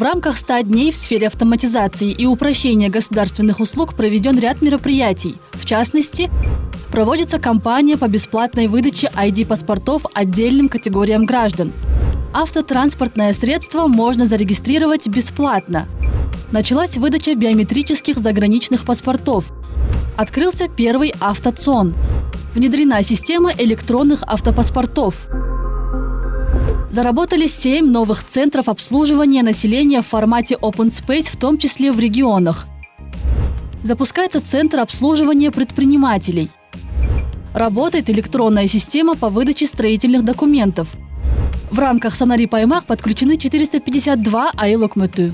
В рамках 100 дней в сфере автоматизации и упрощения государственных услуг проведен ряд мероприятий. В частности, проводится кампания по бесплатной выдаче ID-паспортов отдельным категориям граждан. Автотранспортное средство можно зарегистрировать бесплатно. Началась выдача биометрических заграничных паспортов. Открылся первый автоцон. Внедрена система электронных автопаспортов. Заработали 7 новых центров обслуживания населения в формате Open Space, в том числе в регионах. Запускается центр обслуживания предпринимателей. Работает электронная система по выдаче строительных документов. В рамках Санари Паймак подключены 452 айлок-мөтü.